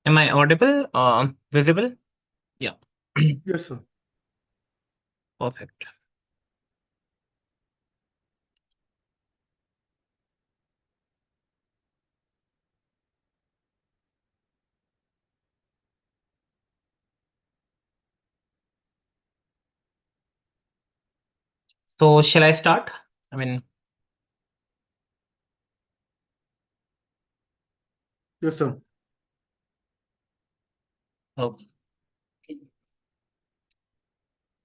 Am I audible? Visible? Yeah. Yes, sir. Perfect. So shall I start? I mean, Yes, sir. okay.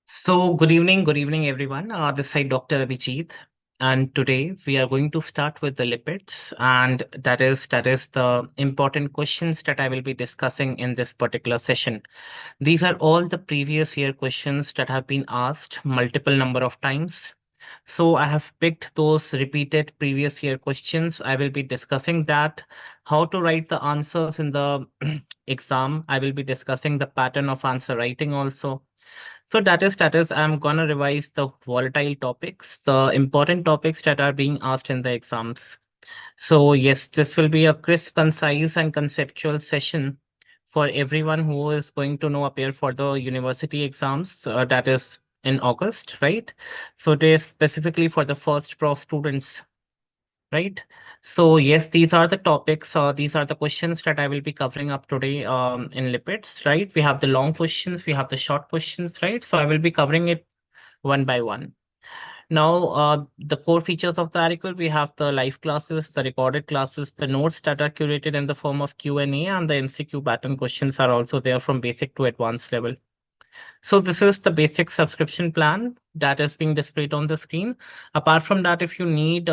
So good evening, everyone. This is Dr. Abhijeet, and today we are going to start with the lipids, and that is the important questions that I will be discussing in this particular session. These are all the previous year questions that have been asked multiple number of times. So I have picked those repeated previous year questions. I will be discussing that, how to write the answers in the exam. I will be discussing the pattern of answer writing also. So that is I'm gonna revise the volatile topics, the important topics that are being asked in the exams. So yes, this will be a crisp, concise, and conceptual session for everyone who is going to now appear for the university exams. That is in August, right? So it is specifically for the first prof students, right? So yes, these are the topics. These are the questions that I will be covering up today in lipids, right? We have the long questions, we have the short questions, right? So I will be covering it one by one. Now, the core features of the article, we have the live classes, the recorded classes, the notes that are curated in the form of Q&A, and the MCQ pattern questions are also there from basic to advanced level. So this is the basic subscription plan that is being displayed on the screen. Apart from that, if you need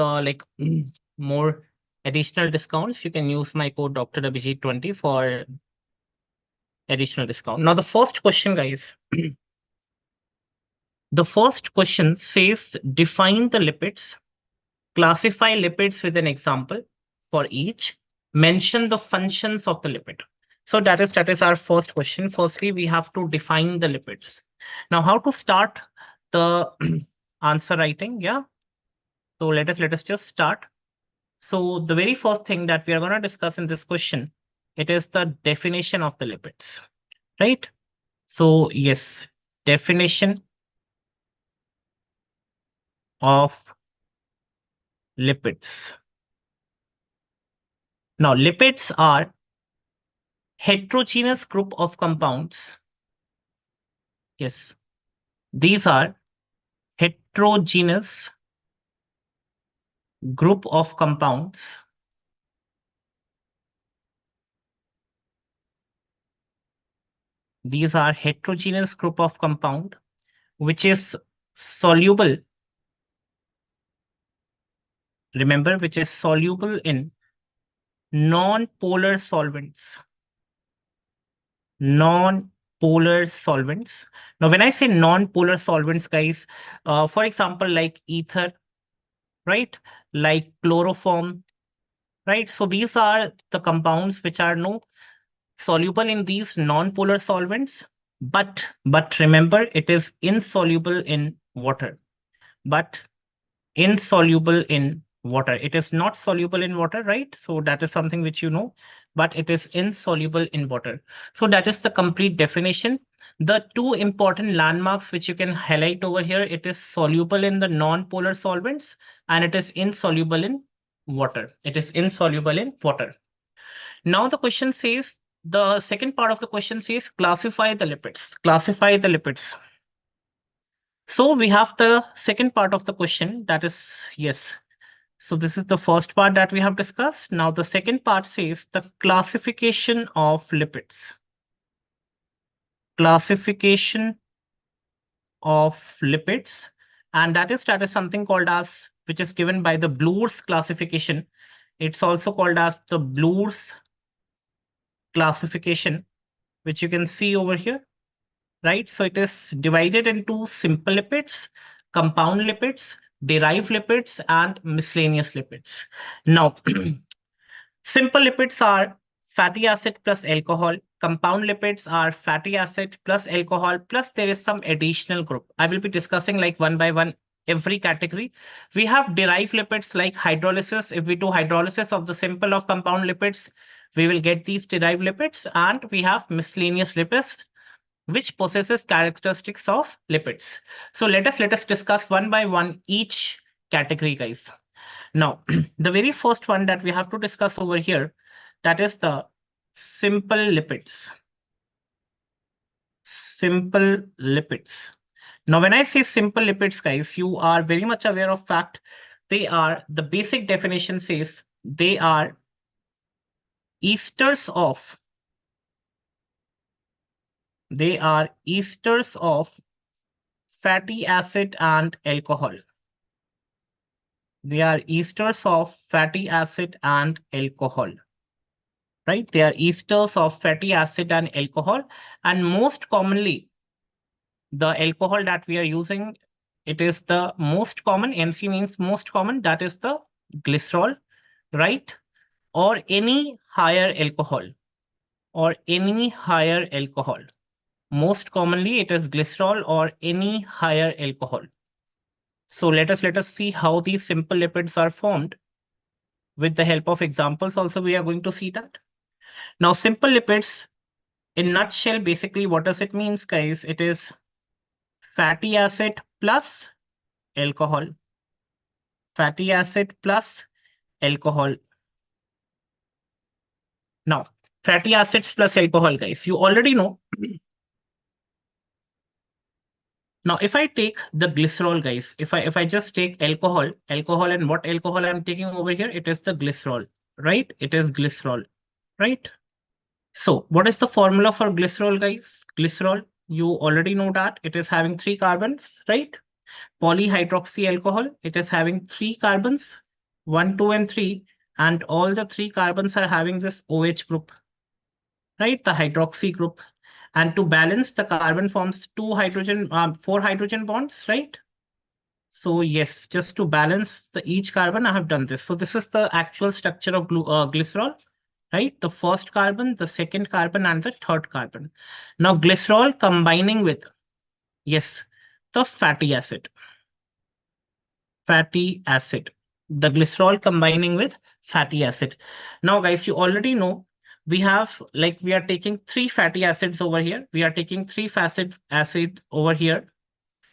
more additional discounts, you can use my code Dr. Abhijeet 20 for additional discount. Now, the first question, guys. The first question says define the lipids. Classify lipids with an example for each. Mention the functions of the lipid. So that is our first question. Firstly, we have to define the lipids. Now, how to start the answer writing? Yeah. So let us just start. So the very first thing that we are going to discuss in this question, it is the definition of the lipids, right? So yes, definition of lipids. Now, lipids are heterogeneous group of compounds. Yes, these are heterogeneous group of compounds these are heterogeneous group of compound which is soluble, remember, which is soluble in non-polar solvents. Non-polar solvents. Now, when I say non-polar solvents, guys, for example, like ether, right? Like chloroform, right? So these are the compounds which are no soluble in these non-polar solvents, but remember it is insoluble in water. But insoluble in water. It is not soluble in water, right? So that is something which you know, but it is insoluble in water. So that is the complete definition. The two important landmarks which you can highlight over here, it is soluble in the non-polar solvents and it is insoluble in water. It is insoluble in water. Now the question says, the second part of the question says classify the lipids. Classify the lipids. So we have the second part of the question, that is, yes. So this is the first part that we have discussed. Now the second part says the classification of lipids. Classification of lipids. And that is something called as, which is given by the Bloor's classification. It's also called as the Bloor's classification, which you can see over here, right? So it is divided into simple lipids, compound lipids, derived lipids, and miscellaneous lipids. Now, simple lipids are fatty acid plus alcohol. Compound lipids are fatty acid plus alcohol, plus there is some additional group. I will be discussing like one by one every category. We have derived lipids like hydrolysis. If we do hydrolysis of the simple of compound lipids, we will get these derived lipids, and we have miscellaneous lipids, which possesses characteristics of lipids. So let us discuss one by one each category, guys. Now, the very first one that we have to discuss over here, that is the simple lipids. Simple lipids. Now, when I say simple lipids, guys, you are very much aware of fact. They are, the basic definition says, they are esters of, fatty acid and alcohol. They are esters of fatty acid and alcohol. Right? They are esters of fatty acid and alcohol. And most commonly, the alcohol that we are using, it is the most common, MC means most common, that is the glycerol, right? Or any higher alcohol, Most commonly, it is glycerol or any higher alcohol. So let us see how these simple lipids are formed. With the help of examples also, we are going to see that. Now, simple lipids, in nutshell, basically, what does it mean, guys? It is fatty acid plus alcohol. Fatty acid plus alcohol. Now, fatty acids plus alcohol, guys, you already know. Now, if I take the glycerol, guys, if I just take alcohol, and what alcohol I'm taking over here, it is the glycerol, right? It is glycerol, right? So what is the formula for glycerol, guys? Glycerol, you already know that it is having 3 carbons, right? Polyhydroxy alcohol, it is having 3 carbons, 1, 2, and 3, and all the 3 carbons are having this OH group, right? The hydroxy group. And to balance, the carbon forms 4 hydrogen bonds, right? So yes, just to balance each carbon, I have done this. So this is the actual structure of glycerol, right? The first carbon, the second carbon, and the third carbon. Now glycerol combining with, yes, the fatty acid. The glycerol combining with fatty acid. Now, guys, you already know we are taking 3 fatty acids over here. We are taking 3 fatty acids over here.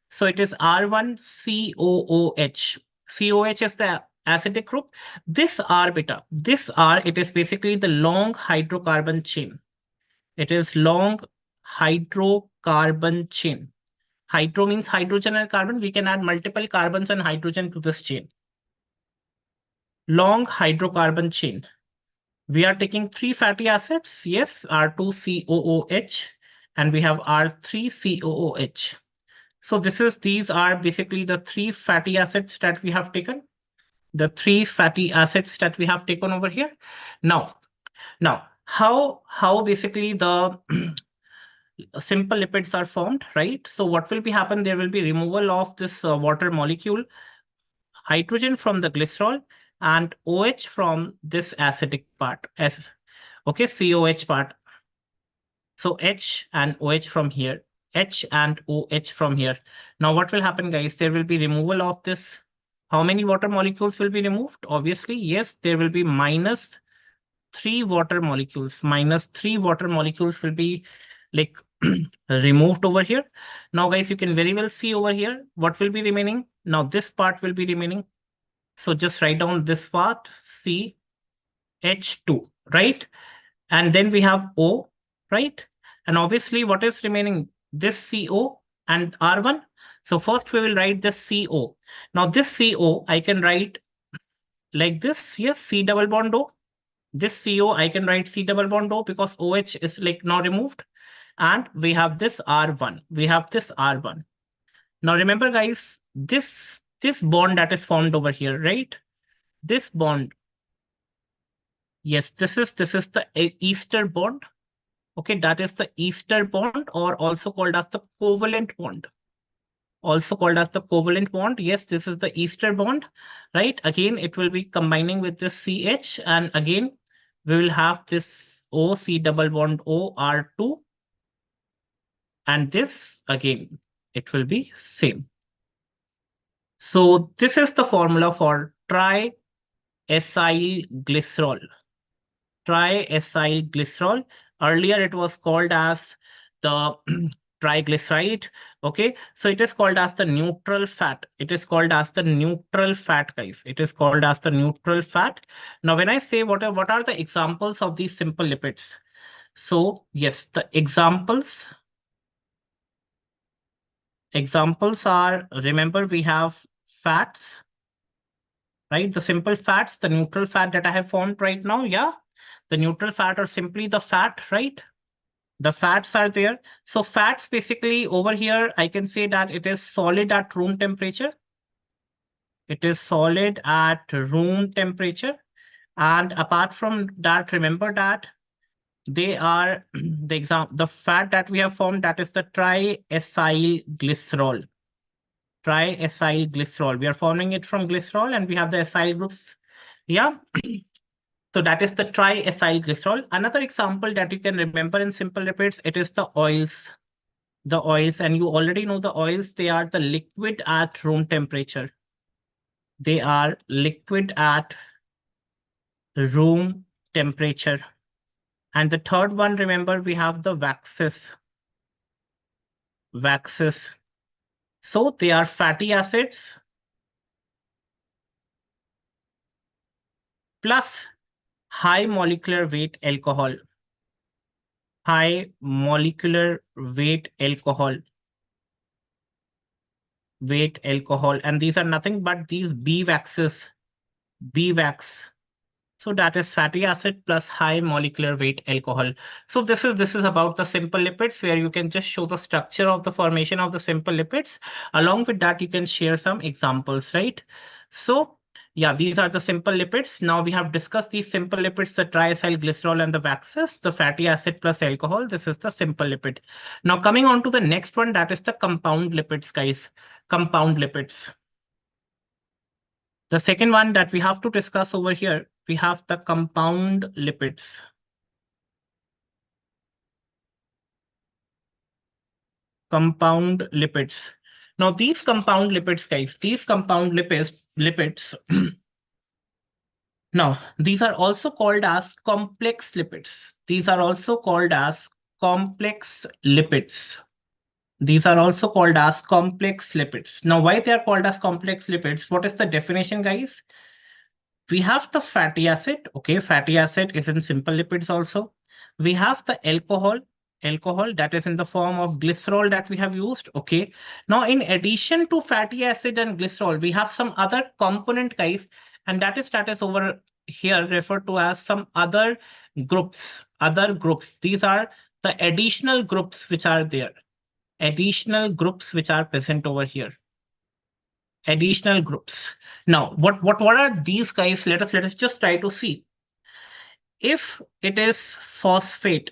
So it is R1COOH. COH is the acidic group. This R beta, it is basically the long hydrocarbon chain. It is long hydrocarbon chain. Hydro means hydrogen and carbon. We can add multiple carbons and hydrogen to this chain. Long hydrocarbon chain. We are taking 3 fatty acids. Yes, R2COOH, and we have R3COOH. So these are basically the 3 fatty acids that we have taken. The 3 fatty acids that we have taken over here. Now, how basically the simple lipids are formed, right? So what will be happen? There will be removal of this water molecule, hydrogen from the glycerol, and OH from this acidic part. Okay, COH part. So H and OH from here, H and OH from here. Now what will happen, guys? There will be removal of this. How many water molecules will be removed? Obviously, yes, there will be minus 3 water molecules. Minus 3 water molecules will be like removed over here. Now, guys, you can very well see over here what will be remaining. Now this part will be remaining. So just write down this part, CH2, right? And then we have O, right? And obviously, what is remaining? This CO and R1. So first we will write this CO. Now this CO, I can write like this. Yes, C double bond O. This CO, I can write C double bond O because OH is like now removed. And we have this R1. Now remember, guys, this bond that is formed over here, right? This bond. Yes, this is the ester bond. Okay, that is the ester bond, or also called as the covalent bond. Yes, this is the ester bond, right? Again, it will be combining with this CH, and again, we will have this OC double bond OR2, and this again, it will be same. So this is the formula for triacyl glycerol. triacylglycerol. Earlier it was called as the triglyceride. Okay, so it is called as the neutral fat. It is called as the neutral fat, guys. It is called as the neutral fat. Now, when I say what are the examples of these simple lipids? So yes, the examples are, remember, we have fats, right? The simple fats, the neutral fat that I have formed right now. Yeah, the neutral fat or simply the fat, right? The fats are there. So fats basically over here, I can say that it is solid at room temperature. It is solid at room temperature. And apart from that, remember that they are the fat that we have formed, that is the triacylglycerol. Triacylglycerol. We are forming it from glycerol and we have the acyl groups. Yeah. So that is the triacylglycerol. Another example that you can remember in simple lipids, it is the oils. The oils, and you already know the oils, they are the liquid at room temperature. They are liquid at room temperature. And the third one, remember, we have the waxes. Waxes. So they are fatty acids plus high molecular weight alcohol. High molecular weight alcohol. Weight alcohol. And these are nothing but these B waxes. B wax. So that is fatty acid plus high molecular weight alcohol. So this is about the simple lipids, where you can just show the structure of the formation of the simple lipids. Along with that, you can share some examples, right? So yeah, these are the simple lipids. Now we have discussed these simple lipids, the triacylglycerol and the waxes, the fatty acid plus alcohol. This is the simple lipid. Now coming on to the next one, that is the compound lipids, guys. Compound lipids. The second one that we have to discuss over here, we have the compound lipids. Compound lipids. Now these compound lipids, guys, these compound lipids. Now these are also called as complex lipids. These are also called as complex lipids. These are also called as complex lipids. Now why they are called as complex lipids? What is the definition, guys? We have the fatty acid. Okay, fatty acid is in simple lipids also. We have the alcohol that is in the form of glycerol that we have used. Okay, now in addition to fatty acid and glycerol, we have some other component, guys, and that is over here referred to as some other groups. Other groups. These are the additional groups which are there. Additional groups which are present over here. Additional groups. Now, what are these, guys? Let us just try to see. If it is phosphate,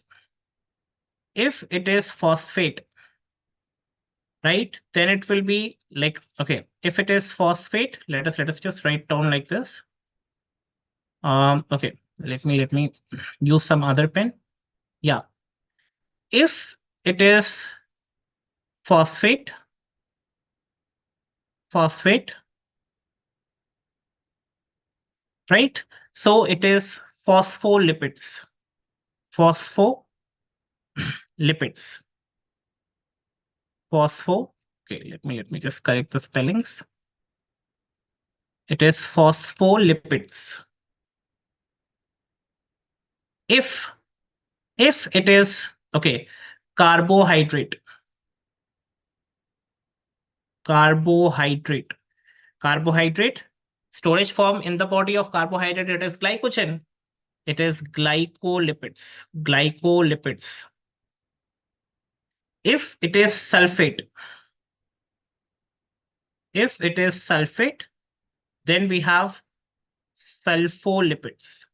right, then it will be like, okay, if it is phosphate, let us just write down like this. Okay, let me use some other pen. Yeah, if it is phosphate, right? So it is phospholipids. Phospholipids. Phospho. Okay, let me just correct the spellings. It is phospholipids. If it is, okay, carbohydrate, carbohydrate, storage form in the body of carbohydrate, it is glycogen. It is glycolipids. If it is sulfate, then we have sulfolipids.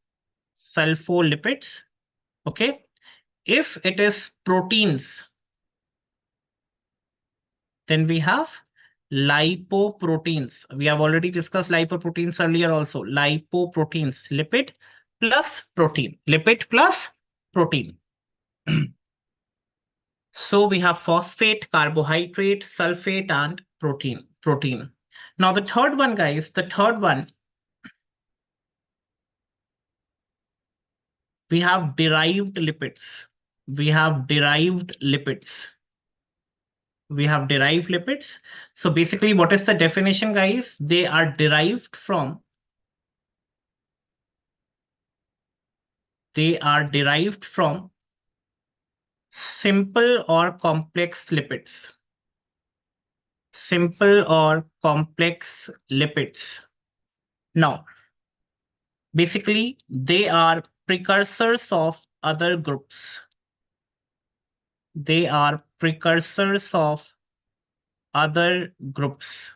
Okay. If it is proteins, then we have lipoproteins. We have already discussed lipoproteins earlier also. Lipoproteins, lipid plus protein. Lipid plus protein. So we have phosphate, carbohydrate, sulfate, and protein. Now the third one, guys, We have derived lipids. We have derived lipids. We have derived lipids. So basically, what is the definition, guys? They are derived from simple or complex lipids. Simple or complex lipids. Now, basically, they are precursors of other groups. They are precursors of other groups.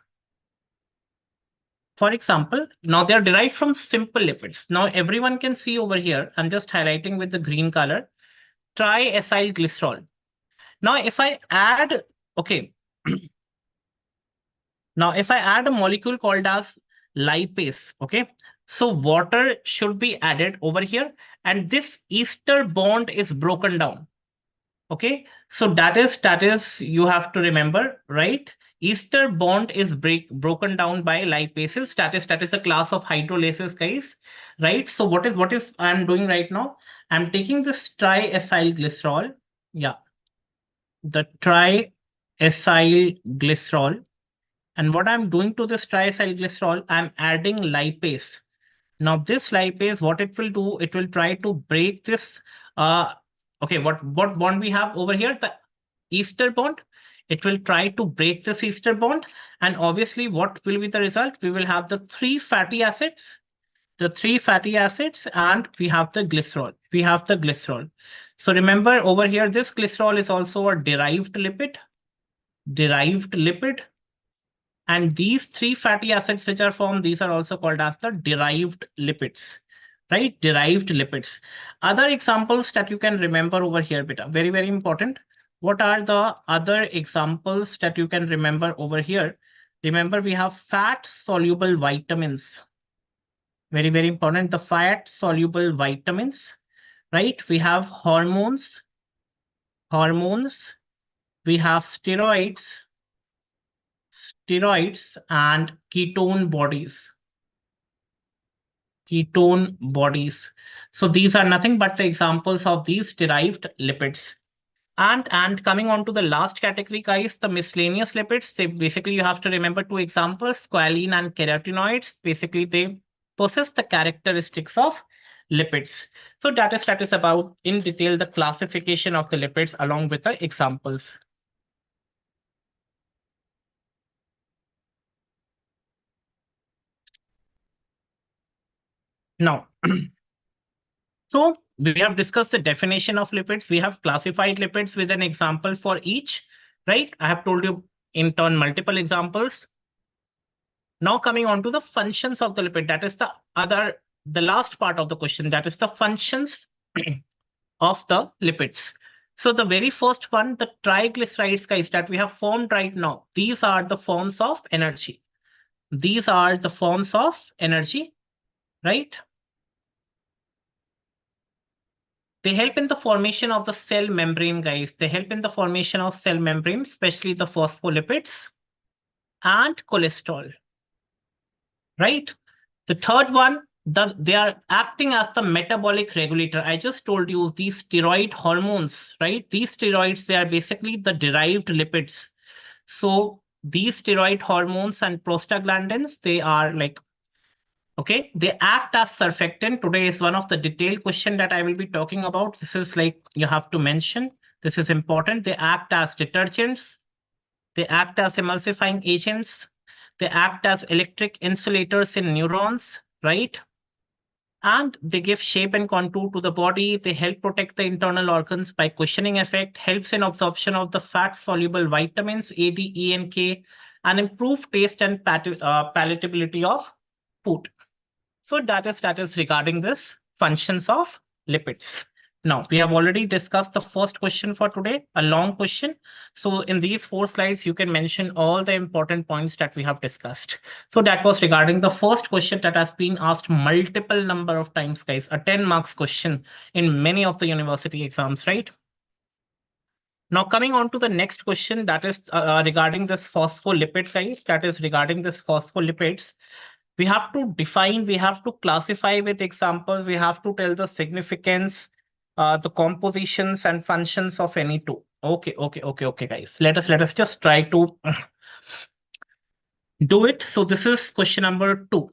For example, now they are derived from simple lipids. Now everyone can see over here, I'm just highlighting with the green color, triacylglycerol. Now if I add, okay, now if I add a molecule called as lipase, okay, so water should be added over here and this ester bond is broken down. Okay, so that is you have to remember, right? Ester bond is broken down by lipases. That is a class of hydrolases, guys. Right? So what is I'm doing right now? I'm taking this triacylglycerol. Yeah, the triacylglycerol. And what I'm doing to this triacylglycerol, I'm adding lipase. Now this lipase, what it will do, it will try to break this. Okay, what bond we have over here? The ester bond. It will try to break this ester bond. And obviously, what will be the result? We will have the three fatty acids. The three fatty acids, and we have the glycerol. We have the glycerol. So remember over here, this glycerol is also a derived lipid. Derived lipid. And these three fatty acids which are formed, these are also called as the derived lipids, right? Derived lipids. Other examples that you can remember over here, beta, very, very important. What are the other examples that you can remember over here? Remember, we have fat soluble vitamins. Very, very important. The fat soluble vitamins, right? We have hormones. Hormones. We have steroids and ketone bodies. Ketone bodies. So these are nothing but the examples of these derived lipids. And coming on to the last category, guys, the miscellaneous lipids. They basically you have to remember two examples, squalene and carotenoids. Basically, they possess the characteristics of lipids. So that is about in detail the classification of the lipids along with the examples. Now, so we have discussed the definition of lipids. We have classified lipids with an example for each, right? I have told you in turn multiple examples. Now coming on to the functions of the lipid, that is the last part of the question, that is the functions of the lipids. So the very first one, the triglycerides, guys, that we have formed right now, these are the forms of energy. These are the forms of energy, right? They help in the formation of the cell membrane, guys. They help in the formation of cell membrane, especially the phospholipids and cholesterol, right? The third one, they are acting as the metabolic regulator. I just told you these steroid hormones, right? These steroids, they are basically the derived lipids. So these steroid hormones and prostaglandins, they are like, okay, they act as surfactant. Today is one of the detailed question that I will be talking about. This is like, you have to mention, this is important. They act as detergents. They act as emulsifying agents. They act as electric insulators in neurons, right? And they give shape and contour to the body. They help protect the internal organs by cushioning effect, helps in absorption of the fat-soluble vitamins A, D, E, and K, and improve taste and palatability of food. So that is regarding this functions of lipids. Now, we have already discussed the first question for today, a long question. So in these 4 slides, you can mention all the important points that we have discussed. So that was regarding the first question that has been asked multiple number of times, guys, a 10 marks question in many of the university exams, right? Now coming on to the next question, that is regarding this phospholipids, guys, that is regarding this phospholipids. We have to define, we have to classify with examples, we have to tell the significance, the compositions and functions of any two. Okay, guys. Let us just try to do it. So this is question number 2.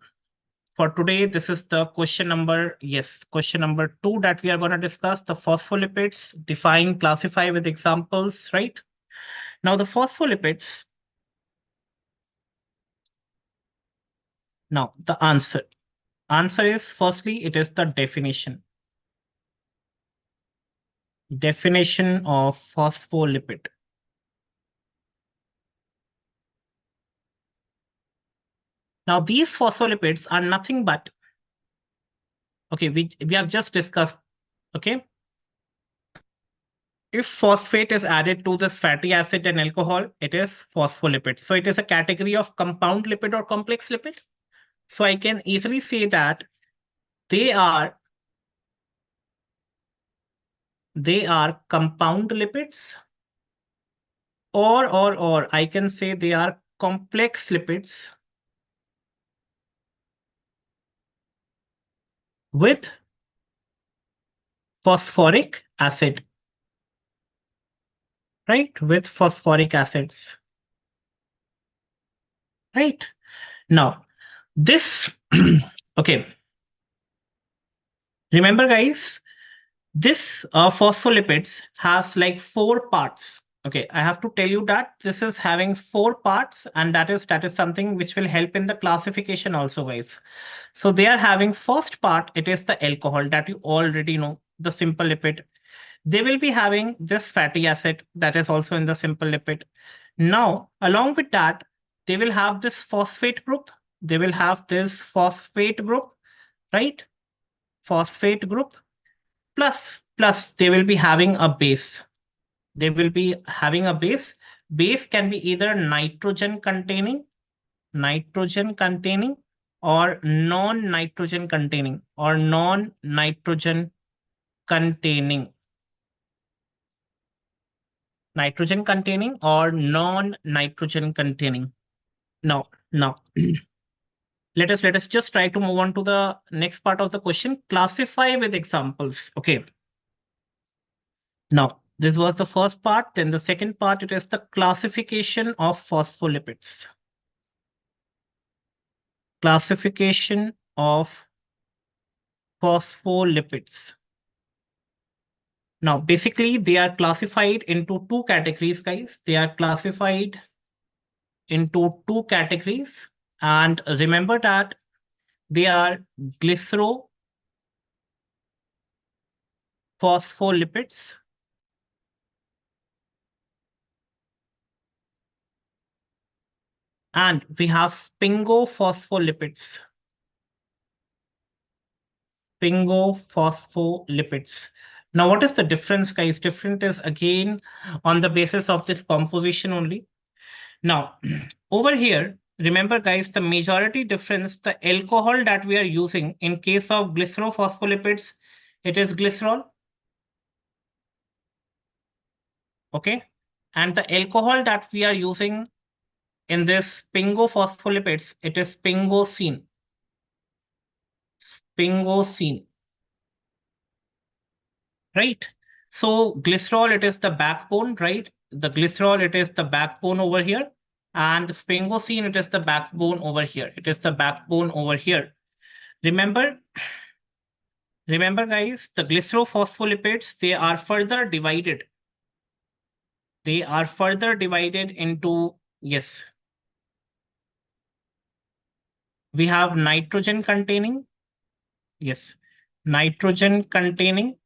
For today, this is the question number, yes, question number 2 that we are going to discuss, the phospholipids, define, classify with examples, right? Now the phospholipids, now the answer is, firstly, it is the definition of phospholipid. Now these phospholipids are nothing but, okay, we have just discussed, okay, if phosphate is added to this fatty acid and alcohol, it is phospholipid. So it is a category of compound lipid or complex lipid. So I can easily say that they are compound lipids, or I can say they are complex lipids with phosphoric acid, right? With phosphoric acids, right? Now, this, okay, remember guys, this phospholipids has like 4 parts. Okay, I have to tell you that this is having 4 parts, and that is something which will help in the classification also, guys. So they are having, first part, it is the alcohol that you already know, the simple lipid. They will be having this fatty acid that is also in the simple lipid. Now, along with that, they will have this phosphate group. They will have this phosphate group, right? Phosphate group. Plus they will be having a base. They will be having a base. Base can be either nitrogen containing, or non-nitrogen containing, nitrogen containing or non-nitrogen containing. Now, let us just try to move on to the next part of the question. Classify with examples. Okay. Now, this was the first part. Then the second part, it is the classification of phospholipids. Classification of phospholipids. Now, basically, they are classified into 2 categories, guys. They are classified into 2 categories. And remember that they are glycerophospholipids and we have sphingolipids. Sphingolipids. Now, what is the difference, guys? Different is again on the basis of this composition only. Now, over here, remember, guys, the majority difference, the alcohol that we are using in case of glycerophospholipids, it is glycerol. Okay. And the alcohol that we are using in this sphingolipids, it is sphingosine. Sphingosine. Right? So glycerol, it is the backbone, right? The glycerol, it is the backbone over here. And sphingosine, it is the backbone over here. It is the backbone over here. Remember, guys, the glycerophospholipids, they are further divided. They are further divided into, yes, we have nitrogen containing, yes, nitrogen containing.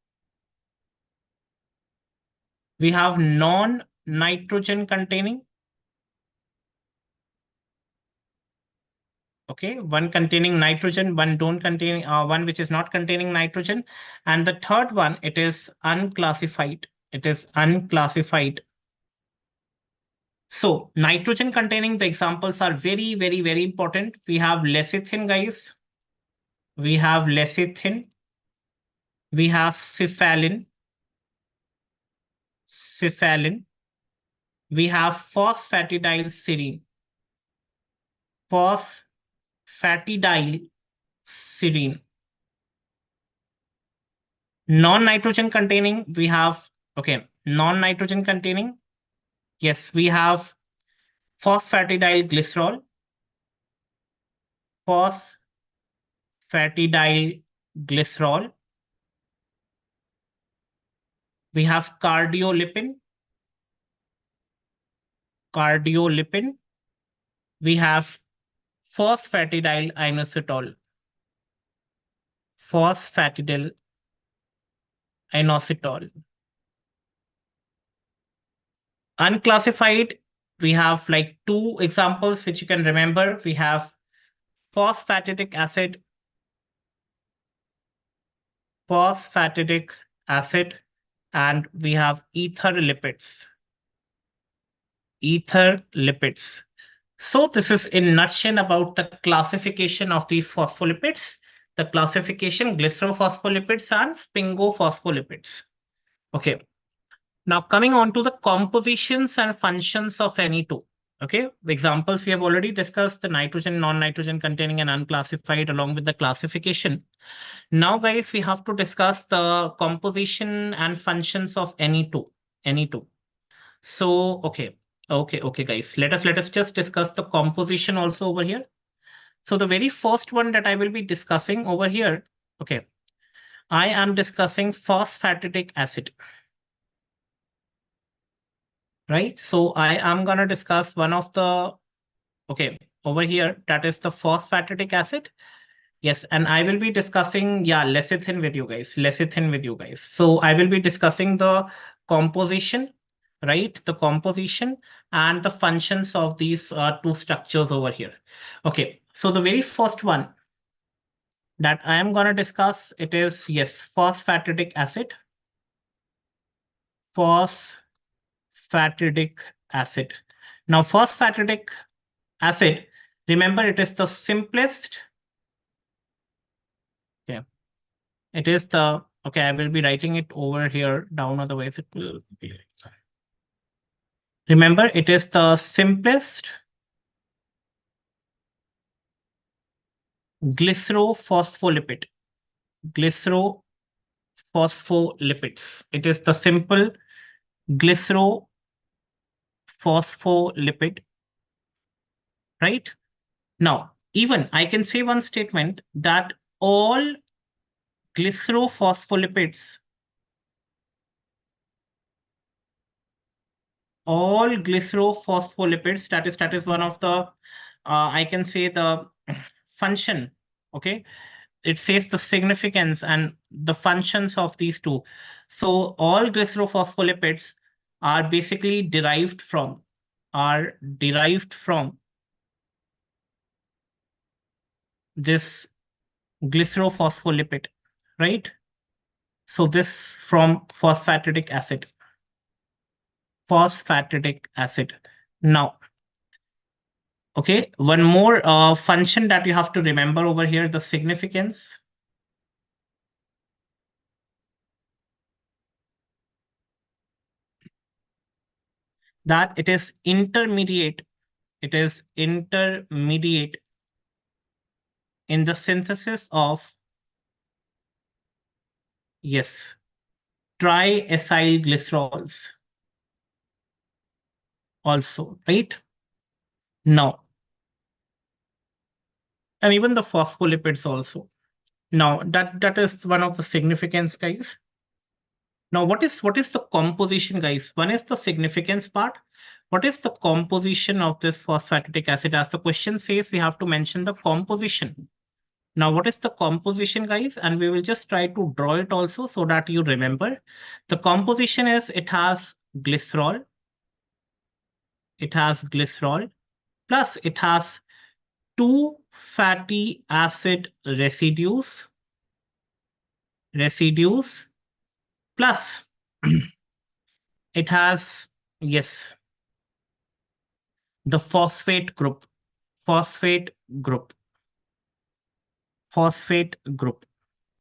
We have non-nitrogen containing. Okay, one containing nitrogen, one don't contain, one which is not containing nitrogen, and the third one, it is unclassified. It is unclassified. So nitrogen containing, the examples are very, very, very important. We have lecithin, guys. We have lecithin. We have cephalin. We have phosphatidylserine. fatty dial serine. Non-nitrogen containing, we have, okay, non-nitrogen containing, yes, we have phosphatidylglycerol, phosphatidylglycerol. We have cardiolipin. We have phosphatidylinositol, phosphatidylinositol. Unclassified, we have like two examples which you can remember. We have phosphatidic acid, phosphatidic acid, and we have ether lipids. Ether lipids. So this is in nutshell about the classification of these phospholipids. The classification glycerophospholipids and sphingolipids. Okay. Now coming on to the compositions and functions of any two. Okay. Examples we have already discussed the nitrogen, non-nitrogen containing and unclassified along with the classification. Now guys, we have to discuss the composition and functions of any two. Any two. So, okay, guys. Let us just discuss the composition also over here. So the very first one that I will be discussing over here, okay, I am discussing phosphatidic acid, right? So I am gonna discuss one of the, okay, over here, that is the phosphatidic acid. Yes, and I will be discussing, yeah, lecithin with you guys, lecithin with you guys. So I will be discussing the composition, right? The composition and the functions of these two structures over here. Okay, so the very first one that I am going to discuss, it is, yes, phosphatidic acid, phosphatidic acid. Now, phosphatidic acid, remember it is the simplest, okay, it is the, okay, I will be writing it over here down, otherwise it will be. Remember, it is the simplest glycerophospholipid. Glycerophospholipids. It is the simple glycerophospholipid, right? Now, even I can say one statement that all glycerophospholipids, that is one of the, I can say the function, okay? It says the significance and the functions of these two. So all glycerophospholipids are basically derived from this glycerophospholipid, right? So this from phosphatidic acid. Now, okay, one more function that you have to remember over here, the significance. That it is intermediate. It is intermediate in the synthesis of, yes, triacylglycerols also, right? Now, and even the phospholipids also. Now, that is one of the significance, guys. Now, what is the composition, guys? One is the significance part. What is the composition of this phosphatidic acid? As the question says, we have to mention the composition. Now, what is the composition, guys? And we will just try to draw it also so that you remember. The composition is it has glycerol. It has glycerol. Plus, it has two fatty acid residues. Plus, it has, yes, the phosphate group. Phosphate group.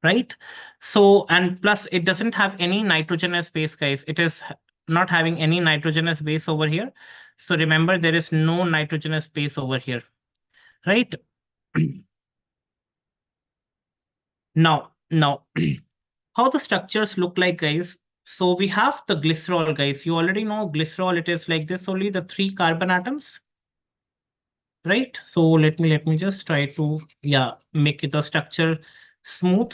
Right? So, and plus it doesn't have any nitrogenous base, guys. It is not having any nitrogenous base over here. So remember, there is no nitrogenous base over here, right? Now, how the structures look like, guys. So we have the glycerol, guys. You already know glycerol, it is like this, only the 3 carbon atoms, right? So let me just try to, yeah, make it the structure smooth.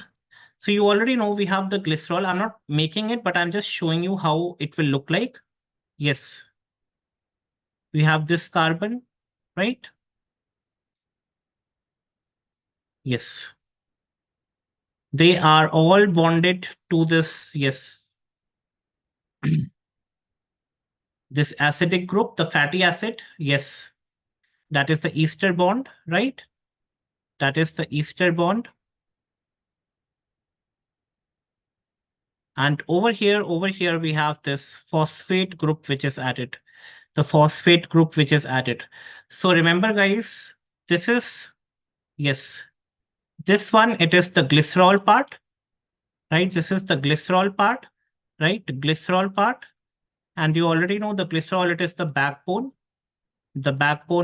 So you already know we have the glycerol. I'm not making it, but I'm just showing you how it will look like. Yes, we have this carbon, right? Yes, they are all bonded to this, yes, this acidic group, the fatty acid. Yes, that is the ester bond, right? That is the ester bond. And over here, we have this phosphate group which is added. The phosphate group which is added. So remember, guys, this is, yes, this one, it is the glycerol part, right? This is the glycerol part, right? Glycerol part. And you already know the glycerol, it is the backbone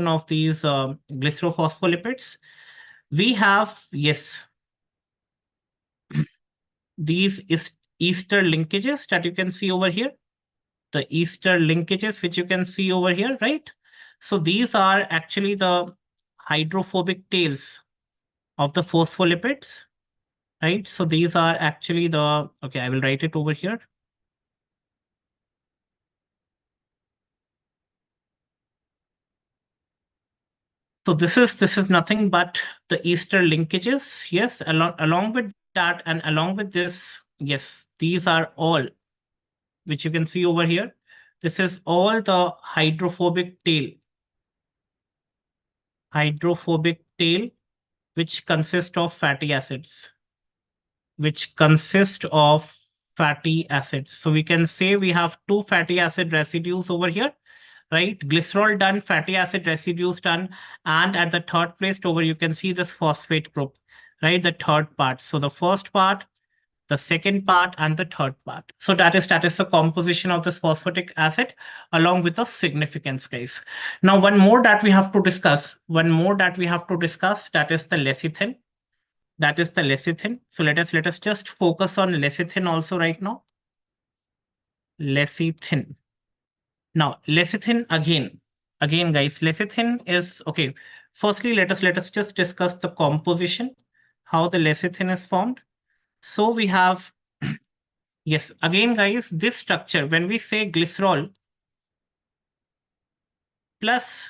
of these glycerophospholipids. We have, yes, these is ester linkages that you can see over here, the ester linkages which you can see over here, right? So these are actually the hydrophobic tails of the phospholipids, right? So these are actually the, okay, I will write it over here. So this is nothing but the ester linkages, yes, along with that and along with this, yes, these are all which you can see over here. This is all the hydrophobic tail, which consist of fatty acids, which consist of fatty acids. So we can say we have 2 fatty acid residues over here, right? Glycerol done, fatty acid residues done, and at the third place over, you can see this phosphate group, right? The third part. So the first part, the second part, and the third part. So that is the composition of this phosphatic acid along with the significance, guys. Now, one more that we have to discuss, that is the lecithin. That is the lecithin. So let us just focus on lecithin also right now. Lecithin. Now, lecithin again, guys, lecithin is okay. Firstly, let us just discuss the composition, how the lecithin is formed. So we have, yes, again, guys, this structure, when we say glycerol plus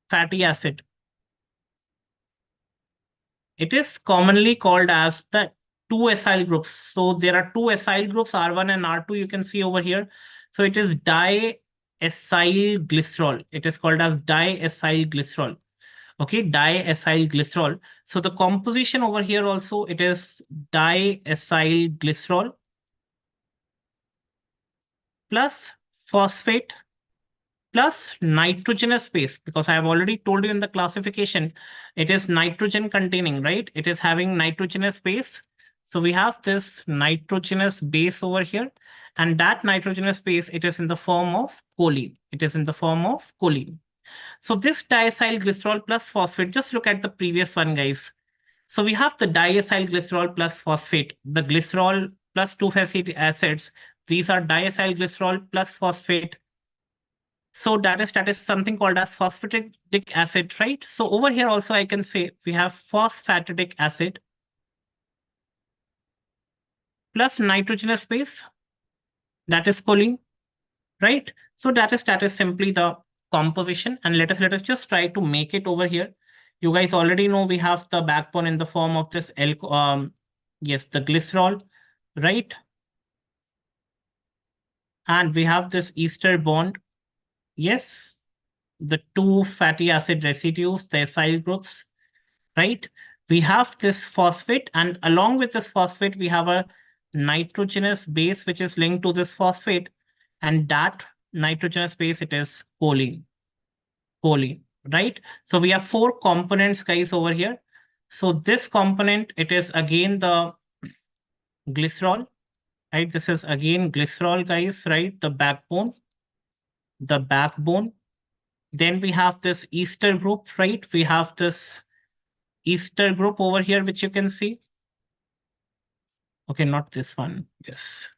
fatty acid, it is commonly called as the 2-acyl groups. So there are 2-acyl groups, R1 and R2, you can see over here. So it is diacyl glycerol. It is called as diacyl glycerol. Okay, diacyl glycerol. So the composition over here also, it is diacyl glycerol plus phosphate plus nitrogenous base, because I have already told you in the classification, it is nitrogen containing, right? It is having nitrogenous base. So we have this nitrogenous base over here, and that nitrogenous base, it is in the form of choline. It is in the form of choline. So this diacyl glycerol plus phosphate, just look at the previous one, guys. So we have the diacyl glycerol plus phosphate, the glycerol plus 2 fatty acids. These are diacyl glycerol plus phosphate. So that is something called as phosphatidic acid, right? So over here also I can say we have phosphatidic acid plus nitrogenous base, that is choline, right? So that is simply the composition. And let us just try to make it over here. You guys already know we have the backbone in the form of this yes, the glycerol, right? And we have this ester bond. Yes, the 2 fatty acid residues, the acyl groups, right? We have this phosphate, and along with this phosphate, we have a nitrogenous base which is linked to this phosphate, and that nitrogenous base, it is choline, right? So we have 4 components, guys, over here. So this component, it is again the glycerol, right? This is again glycerol, guys, right? The backbone, Then we have this ester group, right? We have this ester group over here, which you can see. Okay, not this one. Yes.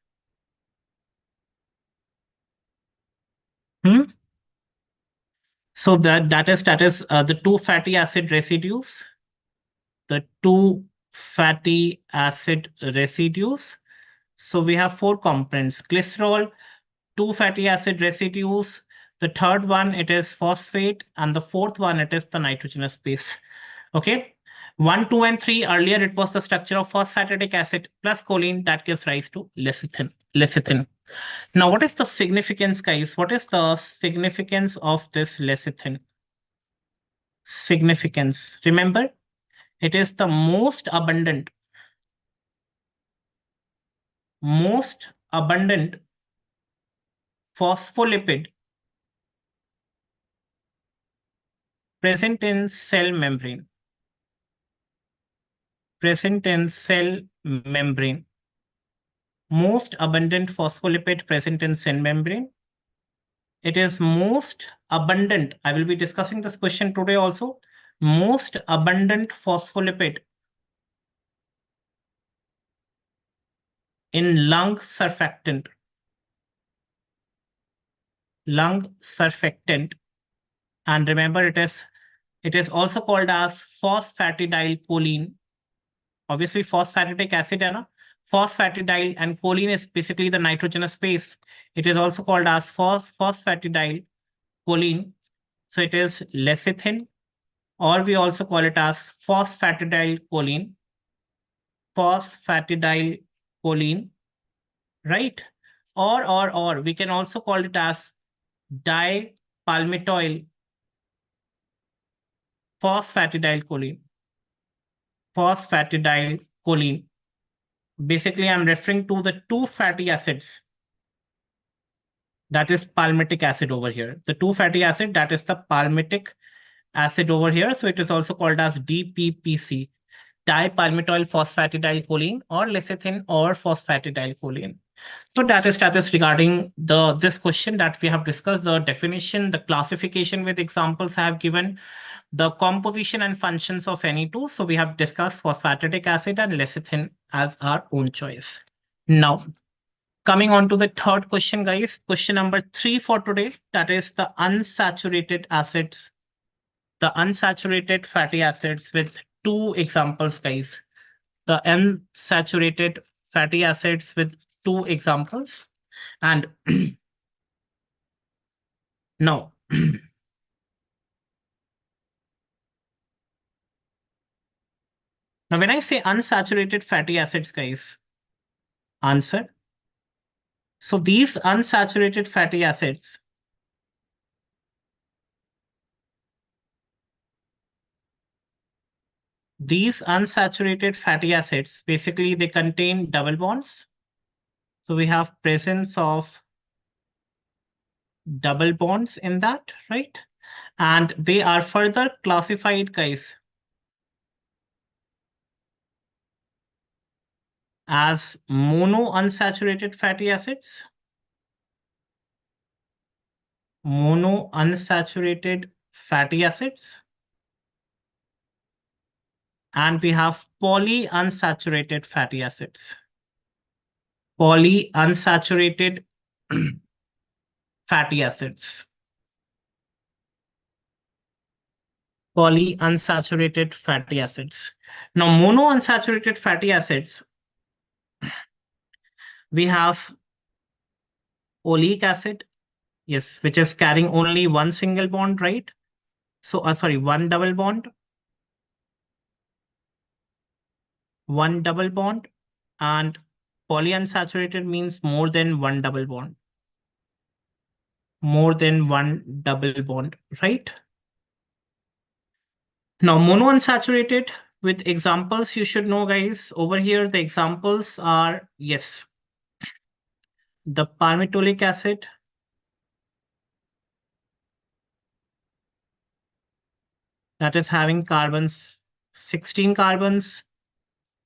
So that is the two fatty acid residues. The two fatty acid residues. So we have four components: glycerol, two fatty acid residues. The third one, it is phosphate, and the fourth one, it is the nitrogenous base. Okay. 1, 2, and 3, earlier it was the structure of phosphatidic acid plus choline that gives rise to lecithin. Lecithin. Now, what is the significance, guys? What is the significance of this lecithin? Significance. Remember, it is the most abundant phospholipid present in cell membrane. Present in cell membrane. Most abundant phospholipid present in cell membrane. It is most abundant. I will be discussing this question today also. Most abundant phospholipid in lung surfactant. Lung surfactant. And remember, it is also called as phosphatidylcholine. Obviously, phosphatidic acid है ना? Phosphatidyl and choline is basically the nitrogenous base. It is also called as phosphatidylcholine. So it is lecithin, or we also call it as phosphatidylcholine. Phosphatidylcholine, right? Or we can also call it as dipalmitoyl phosphatidylcholine. Phosphatidylcholine. Basically, I'm referring to the two fatty acids. That is palmitic acid over here. The two fatty acid, that is the palmitic acid over here. So it is also called as DPPC, dipalmitoyl phosphatidylcholine, or lecithin, or phosphatidylcholine. So that is regarding this question that we have discussed, the definition, the classification with examples I have given, the composition and functions of any two. So we have discussed phosphatidic acid and lecithin as our own choice. Now, coming on to the third question, guys, question number 3 for today, that is the unsaturated acids, the unsaturated fatty acids with two examples, guys. The unsaturated fatty acids with two examples. And now, now when I say unsaturated fatty acids, guys, answer. So these unsaturated fatty acids, basically they contain double bonds. So we have presence of double bonds in that, right? And they are further classified, guys, as monounsaturated fatty acids. Monounsaturated fatty acids. And we have polyunsaturated fatty acids. Polyunsaturated fatty acids. Polyunsaturated fatty acids. Now, monounsaturated fatty acids, we have oleic acid, yes, which is carrying only one single bond, right? So, one double bond, and polyunsaturated means more than one double bond. More than one double bond, right? Now, monounsaturated with examples you should know, guys. Over here, the examples are, yes, the palmitoleic acid, that is having carbons, 16 carbons,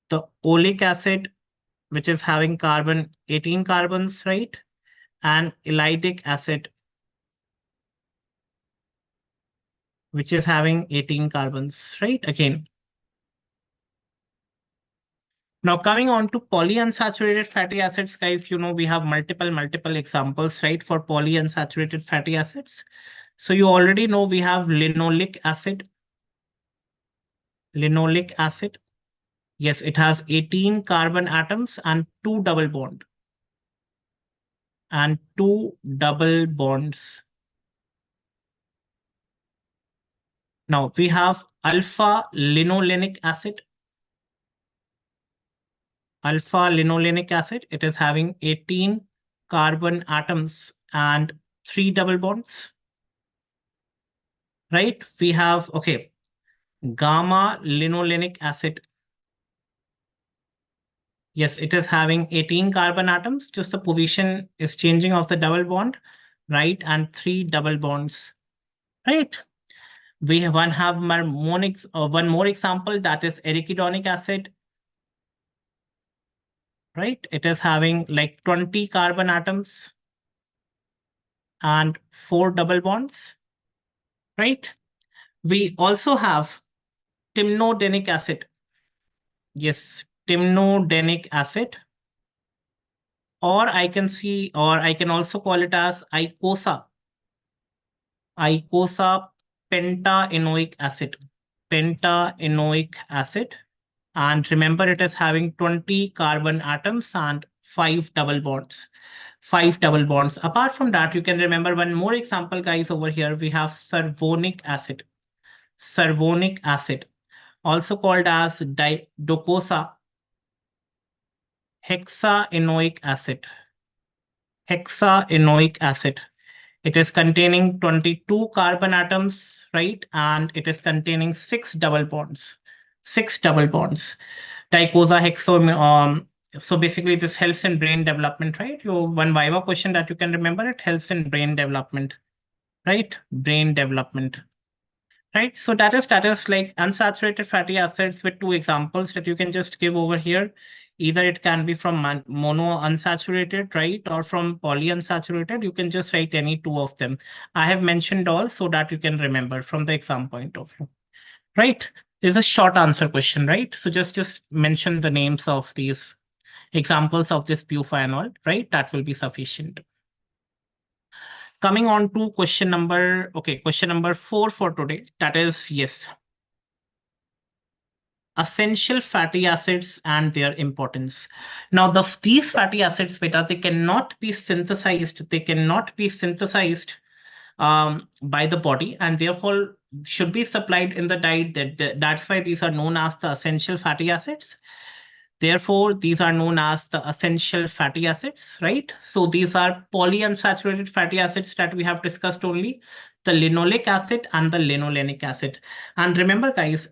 the oleic acid, which is having 18 carbons, right? And elydic acid, which is having 18 carbons, right? Again. Now coming on to polyunsaturated fatty acids, guys, we have multiple examples, right, for polyunsaturated fatty acids. So you already know we have linoleic acid. Linoleic acid. Yes, it has 18 carbon atoms and two double bond. And two double bonds. Now we have alpha linolenic acid. Alpha linolenic acid, it is having 18 carbon atoms and three double bonds. Right? We have, okay, gamma linolenic acid. Yes, it is having 18 carbon atoms, just the position is changing of the double bond, right? And three double bonds, right? We have one more example, that is arachidonic acid, right? It is having like 20 carbon atoms and four double bonds, right? We also have timnodenic acid. Yes, timnodenic acid. Or I can also call it as icosa. Icosa pentaenoic acid. Pentaenoic acid. And remember, it is having 20 carbon atoms and five double bonds. Five double bonds. Apart from that, you can remember one more example, guys, over here. We have cervonic acid. Cervonic acid, also called as docosa hexaenoic acid. Hexaenoic acid. It is containing 22 carbon atoms, right? And it is containing six double bonds. Six double bonds. Dicosa hexo. So basically, this helps in brain development, right? One Viva question that you can remember, it helps in brain development, right? Brain development. Right, so that is like unsaturated fatty acids with two examples that you can just give over here. Either it can be from mono unsaturated, right, or from polyunsaturated. You can just write any two of them. I have mentioned all so that you can remember from the exam point of view. Right, this is a short answer question, right? So just mention the names of these examples of this buphyanol, right? That will be sufficient. Coming on to question number 4 for today. That is, yes, essential fatty acids and their importance. Now, these fatty acids, beta, they cannot be synthesized. They cannot be synthesized by the body, and therefore should be supplied in the diet. That's why these are known as the essential fatty acids. Therefore, these are known as the essential fatty acids, right? So these are polyunsaturated fatty acids that we have discussed only, the linoleic acid and the linolenic acid. And remember, guys,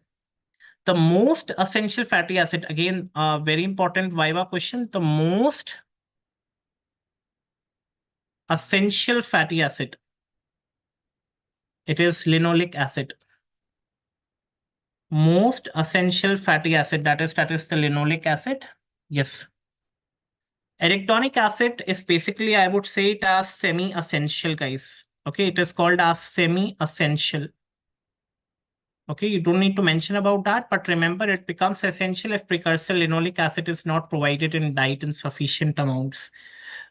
the most essential fatty acid, again, very important Viva question, the most essential fatty acid, it is linoleic acid. Most essential fatty acid, that is the linoleic acid. Yes. Arachidonic acid is basically, I would say it as semi-essential, guys. Okay, it is called as semi-essential. Okay, you don't need to mention about that, but remember it becomes essential if precursor linoleic acid is not provided in diet in sufficient amounts,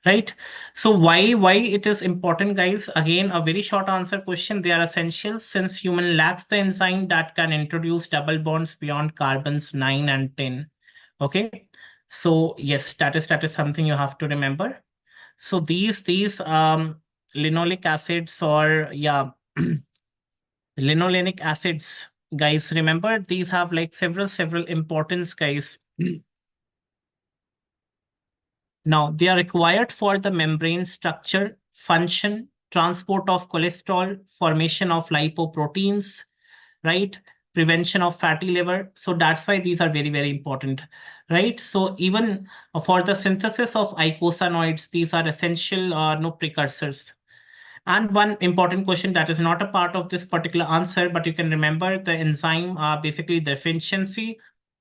right? So why it is important, guys? Again, a very short answer question. They are essential since human lacks the enzyme that can introduce double bonds beyond carbons 9 and 10. Okay, so yes, that is something you have to remember. So these linoleic acids, or yeah, linolenic acids, guys, remember these have like several importance, guys. Now they are required for the membrane structure, function, transport of cholesterol, formation of lipoproteins, right? Prevention of fatty liver. So that's why these are very important, right? So even for the synthesis of eicosanoids, these are essential no precursors. And one important question that is not a part of this particular answer, but you can remember the enzyme, basically the deficiency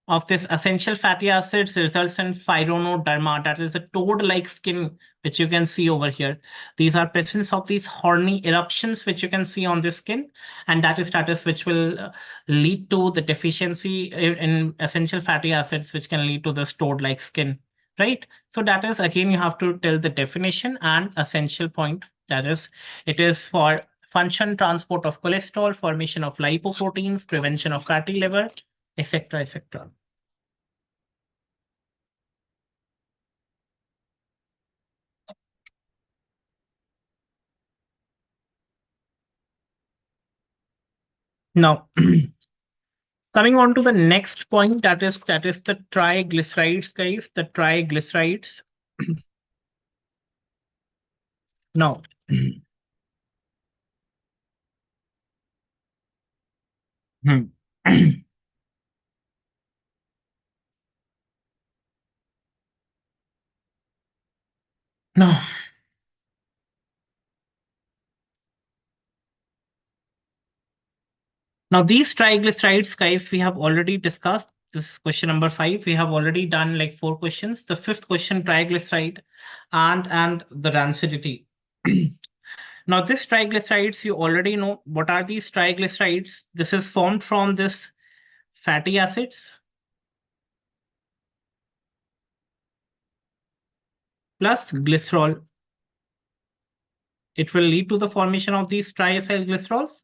of this essential fatty acids results in phyronoderma, that is a toad-like skin which you can see over here. These are presence of these horny eruptions, which you can see on the skin, and that is which will lead to the deficiency in essential fatty acids, which can lead to the stored like skin, right? So that is again, you have to tell the definition and essential point. That is, it is for function, transport of cholesterol, formation of lipoproteins, prevention of fatty liver, etc., etc. Now, coming on to the next point, that is the triglycerides, guys. The triglycerides. Now, hmm. Now, now these triglycerides, guys, we have already discussed. This is question number 5. We have already done like 4 questions. The 5th question, triglyceride and the rancidity. Now, this triglycerides, you already know what are these triglycerides. This is formed from this fatty acids plus glycerol. It will lead to the formation of these triacylglycerols.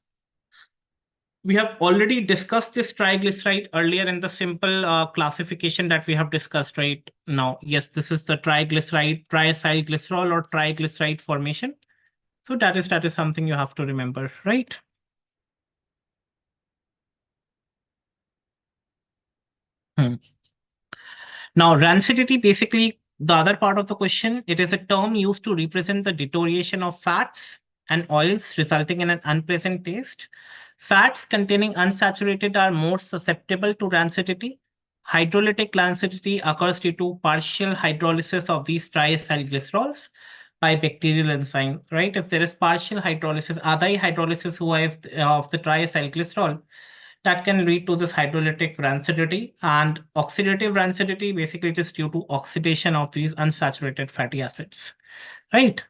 We have already discussed this triglyceride earlier in the simple classification that we have discussed right now. Yes, this is the triglyceride, triacylglycerol or triglyceride formation. So that is something you have to remember, right? Hmm. Now, rancidity, basically, the other part of the question, it is a term used to represent the deterioration of fats and oils resulting in an unpleasant taste. Fats containing unsaturated are more susceptible to rancidity. Hydrolytic rancidity occurs due to partial hydrolysis of these triacylglycerols by bacterial enzyme, right? If there is partial hydrolysis, adai hydrolysis of the triacylglycerol, that can lead to this hydrolytic rancidity, and oxidative rancidity, basically it is due to oxidation of these unsaturated fatty acids, right?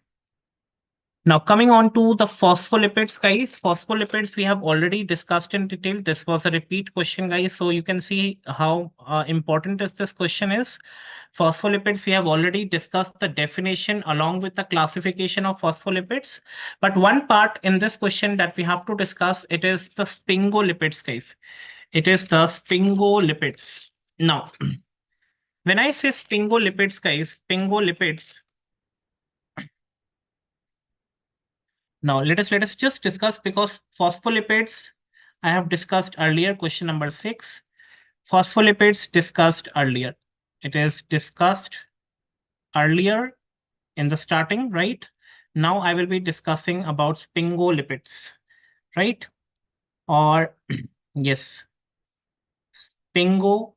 Now, coming on to the phospholipids, guys. Phospholipids we have already discussed in detail. This was a repeat question, guys. So you can see how important this question is. Phospholipids, we have already discussed the definition along with the classification of phospholipids. But one part in this question that we have to discuss, it is the sphingolipids, guys. It is the sphingolipids. Now, when I say sphingolipids, guys, sphingolipids, now let us just discuss, because phospholipids I have discussed earlier, question number 6. Phospholipids discussed earlier. It is discussed earlier in the starting, right? Now I will be discussing about sphingolipids, right? Or yes, sphingolipids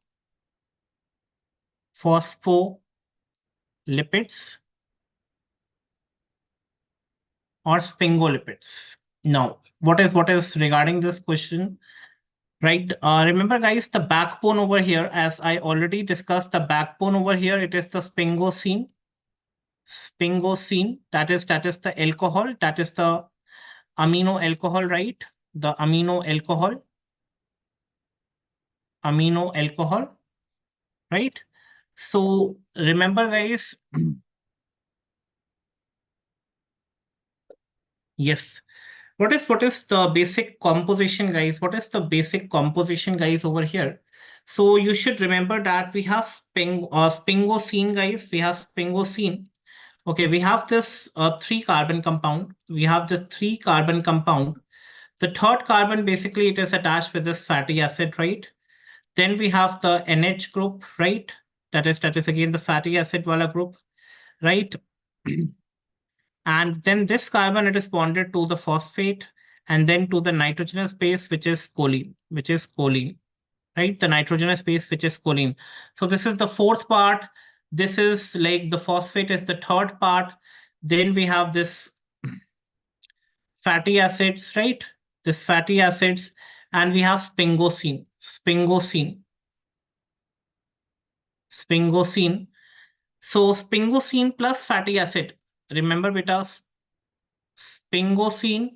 or sphingolipids. Now, what is regarding this question? Right. Remember, guys, the backbone over here, as I already discussed, the backbone over here, it is the sphingosine. Sphingosine, that is the alcohol, that is the amino alcohol, right? The amino alcohol, right? So remember, guys, yes. What is the basic composition, guys? What is the basic composition, guys, over here? So you should remember that we have sphingosine, guys. We have sphingosine. Okay, we have this 3-carbon compound. We have this 3-carbon compound. The third carbon, basically, it is attached with this fatty acid, right? Then we have the NH group, right? That is again the fatty acid wala group, right? And then this carbon, it is bonded to the phosphate and then to the nitrogenous base, which is choline, right? The nitrogenous base, which is choline. So this is the fourth part. This is like the phosphate is the third part. Then we have this fatty acids, right? This fatty acids, and we have sphingosine. So sphingosine plus fatty acid. remember beta, sphingosine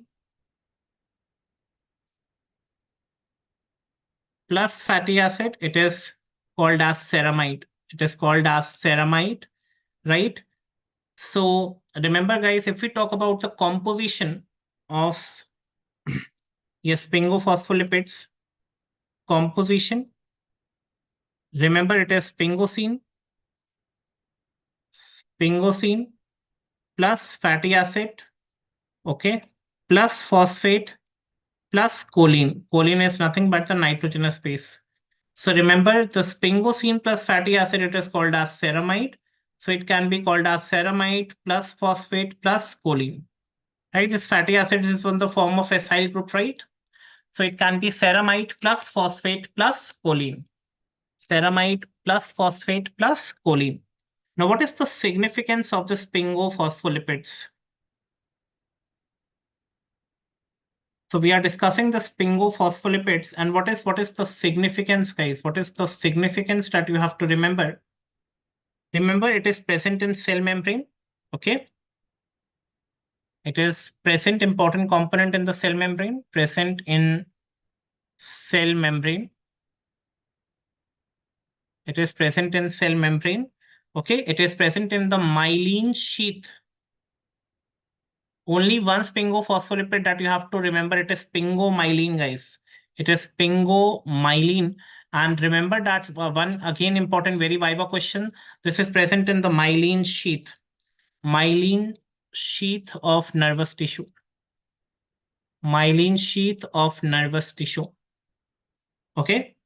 plus fatty acid, it is called as ceramide. It is called as ceramide, right? So remember, guys, if we talk about the composition of yes, sphingolipids composition, remember it is sphingosine plus fatty acid, okay, plus phosphate plus choline. Choline is nothing but the nitrogenous base. So remember the sphingosine plus fatty acid, it is called as ceramide. So it can be called as ceramide plus phosphate plus choline. Right? This fatty acid is on the form of acyl group, right? So it can be ceramide plus phosphate plus choline. Ceramide plus phosphate plus choline. Now, what is the significance of the sphingolipids? So we are discussing the sphingolipids, and what is the significance, guys? What is the significance that you have to remember? Remember, it is present in cell membrane. Okay, it is present important component in the cell membrane. Present in cell membrane. It is present in cell membrane. Okay, it is present in the myelin sheath. Only one sphingophospholipid that you have to remember, it is sphingomyelin, guys. It is sphingomyelin. And remember that one again important very viva question. This is present in the myelin sheath. Myelin sheath of nervous tissue. Myelin sheath of nervous tissue. Okay.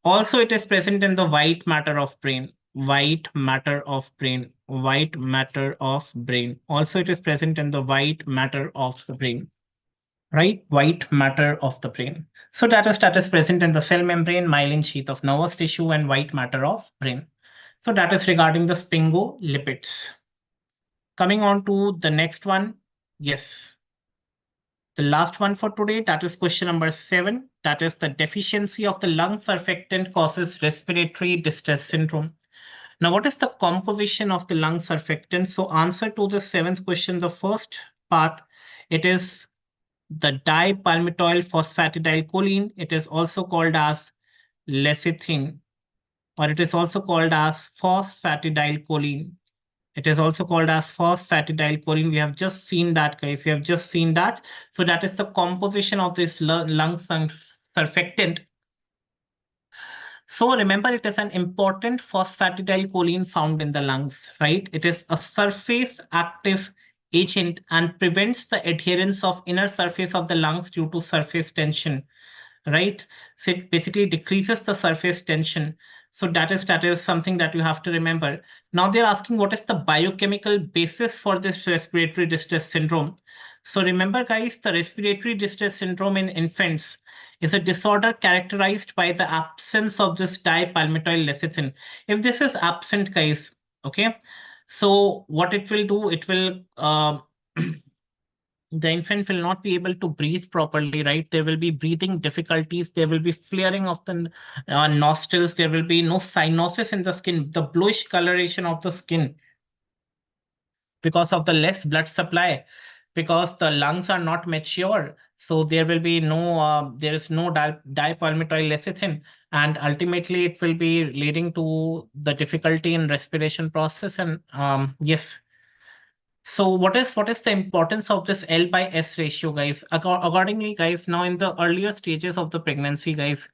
Also, it is present in the white matter of brain. White matter of brain. White matter of brain. Also, it is present in the white matter of the brain. Right? White matter of the brain. So that is present in the cell membrane, myelin sheath of nervous tissue, and white matter of brain. So that is regarding the sphingolipids. Coming on to the next one. Yes. The last one for today, that is question number 7. That is the deficiency of the lung surfactant causes respiratory distress syndrome. Now, what is the composition of the lung surfactant? So answer to the 7th question, the first part, it is the dipalmitoyl phosphatidylcholine. It is also called as lecithin, or it is also called as phosphatidylcholine. It is also called as phosphatidylcholine. We have just seen that, guys. We have just seen that. So that is the composition of this lung surfactant. So remember, it is an important phosphatidylcholine found in the lungs, right? It is a surface active agent and prevents the adherence of inner surface of the lungs due to surface tension, right? So it basically decreases the surface tension. So that is something that you have to remember. Now they're asking what is the biochemical basis for this respiratory distress syndrome. So remember, guys, the respiratory distress syndrome in infants is a disorder characterized by the absence of this dipalmitoyl lecithin. If this is absent, guys, okay, so what it will do, it will the infant will not be able to breathe properly, right? There will be breathing difficulties. There will be flaring of the nostrils. There will be no cyanosis in the skin, the bluish coloration of the skin because of the less blood supply, because the lungs are not mature. So there will be no, there is no dipalmitoyl lecithin, and ultimately it will be leading to the difficulty in respiration process. And yes, so what is the importance of this L by S ratio, guys? Accordingly, guys, now in the earlier stages of the pregnancy, guys,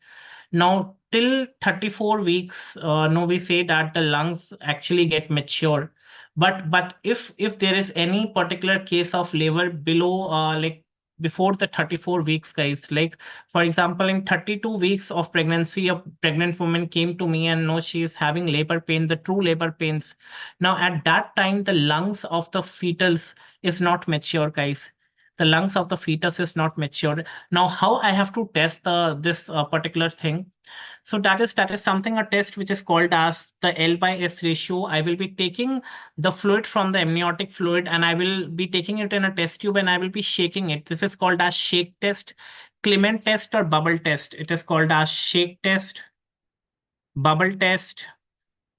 now till 34 weeks, no, we say that the lungs actually get mature. But if there is any particular case of labor below like before the 34 weeks, guys, like for example, in 32 weeks of pregnancy, a pregnant woman came to me and no, she is having labor pain, the true labor pains. Now at that time, the lungs of the fetus is not mature, guys. The lungs of the fetus is not mature. Now, how I have to test this particular thing? So that is something, a test which is called as the L by S ratio. I will be taking the fluid from the amniotic fluid and I will be taking it in a test tube and I will be shaking it. This is called as shake test, Clement test, or bubble test. It is called as shake test, bubble test,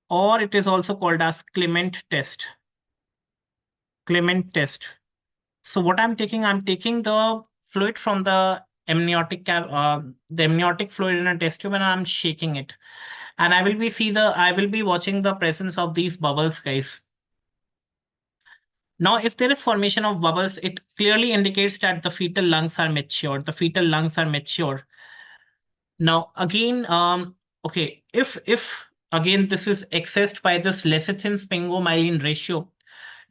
or it is also called as Clement test. Clement test. So what I'm taking the fluid from the amniotic fluid in a test tube, and I'm shaking it. And I will be watching the presence of these bubbles, guys. Now, if there is formation of bubbles, it clearly indicates that the fetal lungs are mature. The fetal lungs are mature. Now, again, okay, if again this is accessed by this lecithin sphingomyelin ratio.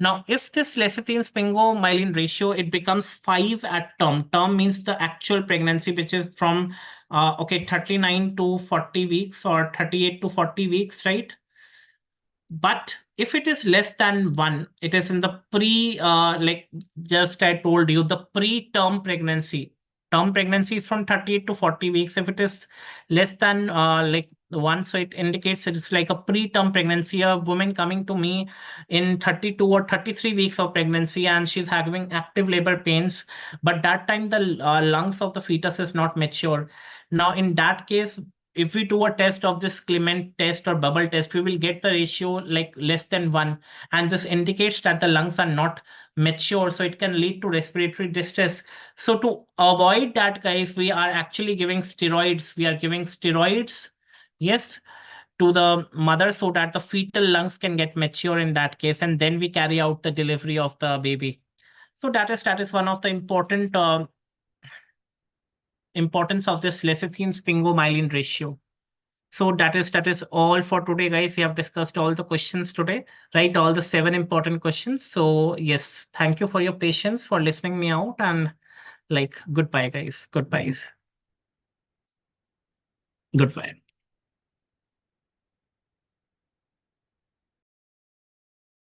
Now, if this lecithin sphingomyelin ratio, it becomes 5 at term. Term means the actual pregnancy, which is from okay 39 to 40 weeks or 38 to 40 weeks, right? But if it is less than 1, it is in the like just I told you, the pre-term pregnancy. Term pregnancy is from 38 to 40 weeks. If it is less than like 1, so it indicates it is like a pre-term pregnancy. A woman coming to me in 32 or 33 weeks of pregnancy, and she's having active labor pains, but that time the lungs of the fetus is not mature. Now, in that case, if we do a test of this Clement test or bubble test, we will get the ratio like less than 1. And this indicates that the lungs are not mature. So it can lead to respiratory distress. So to avoid that, guys, we are actually giving steroids. We are giving steroids, yes, to the mother so that the fetal lungs can get mature in that case. And then we carry out the delivery of the baby. So that is one of the importance of this lecithin sphingomyelin ratio. So that is all for today, guys. We have discussed all the questions today, right? All the 7 important questions. So yes, thank you for your patience for listening me out, and like goodbye, guys. Goodbye. Goodbye.